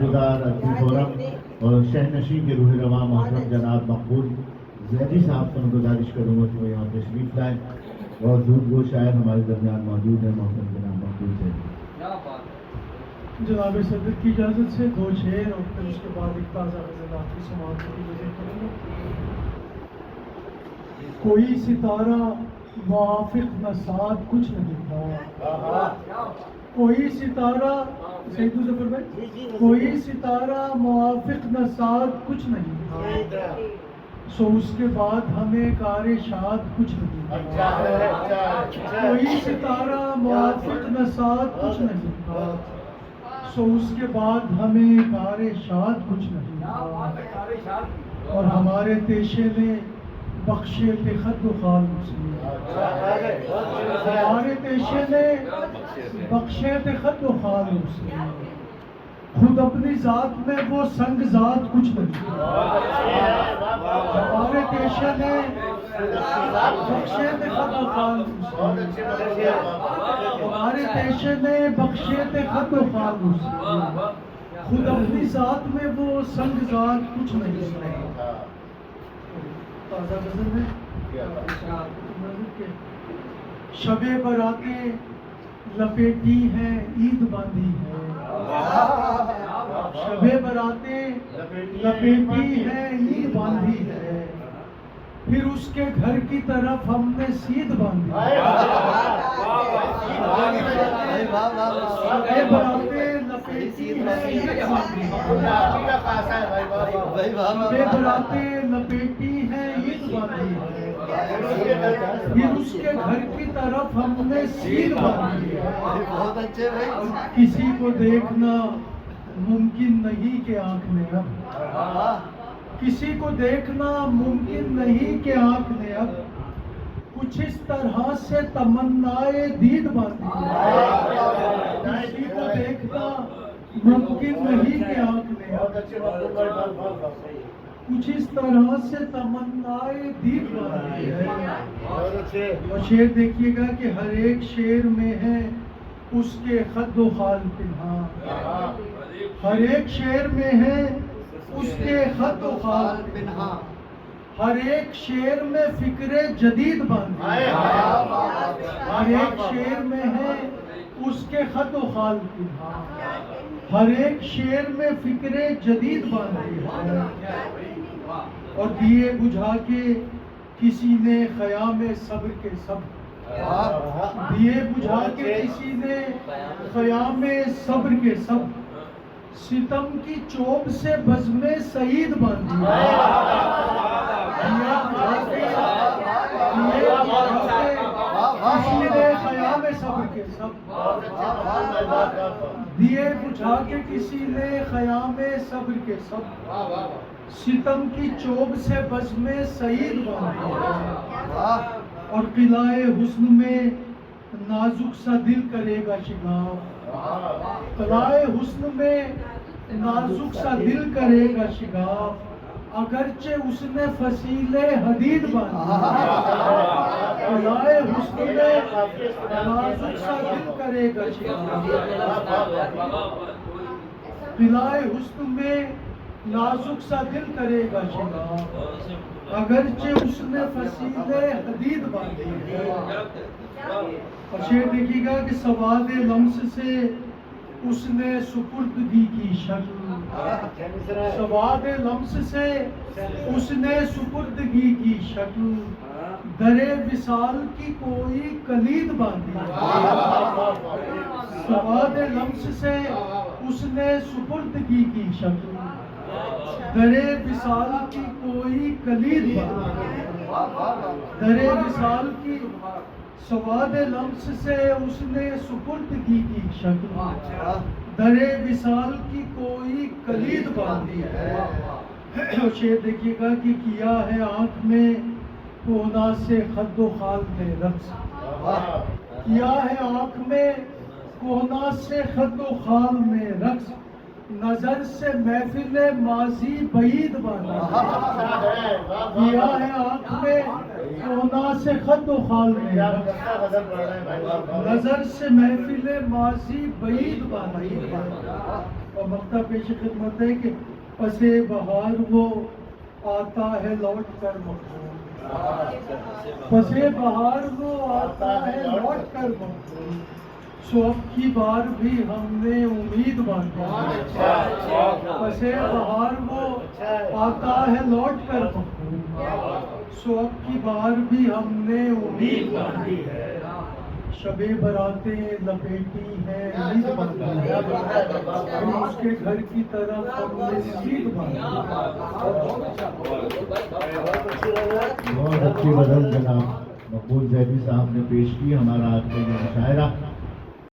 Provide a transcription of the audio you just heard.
گزار فورم اور شہنشی کے روح رواں محترم جناب مقبول زیدی صاحب سے میں گزارش کروں گا کہ وہ یہاں تشریف لائیں اور دودھ گو شاعر ہمارے درمیان موجود ہیں محترم جناب مقبول سے جناب صدر کی اجازت سے دو شعر اور پھر اس کے بعد ایک تازہ غزل آپ کی سماعت کی وجہ کروں گا۔ کوئی ستارہ موافق نہ ساتھ کچھ نہیں تھا، کوئی ستارہ سید ظفر بھائی، کوئی ستارہ موافق نہ ساتھ کچھ نہیں تھا، سو اس کے بعد ہمیں کار شاد کچھ نہیں تھا۔ کوئی ستارہ موافق نہ ساتھ کچھ نہیں تھا، سو اس کے بعد ہمیں کار شاد کچھ نہیں تھا، اور ہمارے پیشے نے بخشے تھے خد و خال مسلم، ہمارے پیشے نے بخشے تھے خد و خال مسلم، خود اپنی ذات میں وہ سنگ ذات کچھ نہیں تھا، ہمارے پیشے نے بخشے تھے خد و خال مسلم، ہمارے پیشے نے بخشے تھے خد و خال مسلم، خود اپنی ذات میں وہ سنگ ذات کچھ نہیں تھا۔ تازہ غزل ہے شب براتیں لپیٹی ہیں عید باندھی ہے، شب براتیں لپیٹی ہیں عید باندھی ہے، پھر اس کے گھر کی طرف ہم نے سید باندھی ہے، شب براتیں لپیٹی ہیں عید باندھی ہے، شب براتیں لپیٹی ہیں عید باندھی ہے، پھر اس کے گھر کی طرف ہم نے سید باندھی ہے، کسی کو دیکھنا ممکن نہیں کہ آنکھ نے اب، کسی کو دیکھنا ممکن نہیں کہ آنکھ نے اب، کچھ اس طرح سے تمنائے دید باندھی ہے، کسی کو دیکھنا ممکن نہیں کہ آنکھ نے اب، کچھ اس طرح سے تمنائے دید باندھی ہے۔ اور شعر دیکھیے گا کہ ہر ایک شعر میں ہے اس کے خد و خال پنہاں، ہر ایک شعر میں ہے اس کے خد و خال پنہاں، ہر ایک شعر میں فکر جدید باندھی ہے، ہر ایک شعر میں ہے اس کے خد و خال پنہاں، ہر ایک شعر میں فکر جدید باندھی ہے، اور دیے بجھا کے کسی نے خیام صبر کے صبر، دیے بجھا کے کسی نے خیام صبر کے صبر، ستم کی چوب سے بزم سعید باندھی ہے، دیے بجھا کے کسی نے خیام صبر کے صبر، دیے بجھا کے کسی نے خیام صبر کے صبر، ستم کی چوب سے بزم سعید باندھی ہے، اور قلعہ حسن میں نازک سا دل کرے گا شگاف، قلعہ حسن میں نازک سا دل کرے گا شگاف، اگرچہ اس نے فصیل حدید باندھی ہے، قلعہ حسن میں نازک سا دل کرے گا شگاف، قلعہ حسن میں نازک سا دل کرے گا شگاف، اگرچہ اس نے فصیل حدید باندھی ہے۔ اور شعر دیکھیے گا کہ سواد لمس سے اس نے سپردگی کی شکل، سواد لمس سے اس نے سپردگی کی شکل، در وصال کی کوئی کلید باندھی ہے، سواد لمس سے اس نے سپردگی کی شکل، در وصال کی کوئی کلید باندھی ہے، در وصال کی سواد لمس سے اس نے سپردگی کی شکل، در وصال کی کوئی کلید باندھی ہے۔ شعر دیکھیے گا کہ کیا ہے آنکھ میں کونا سے خد و خال میں رقص، کیا ہے آنکھ میں کونا سے خد و خال میں رقص، نظر سے محفل ماضی بعید باندھی ہے، کیا ہے آنکھ میں کونا سے خد و خال میں رقص، نظر سے محفل ماضی بعید باندھی ہے۔ اور مقطع پیش خدمت ہے کہ پسے بہار وہ آتا ہے لوٹ کر مقبول، پسے بہار وہ آتا ہے لوٹ کر مقبول، سو اب کی بار بھی ہم نے امید باندھی، پسے بہار وہ آتا ہے لوٹ کر مقبول، سو اب کی بار بھی ہم نے امید باندھی ہے، شب براتیں لپیٹی ہے عید باندھی ہے، اس کے گھر کی طرف ہم نے سید باندھی ہے۔ بہت اچھی غزل جناب مقبول زیدی صاحب نے پیش کی. ہمارا آج کا یہ مشاعرہ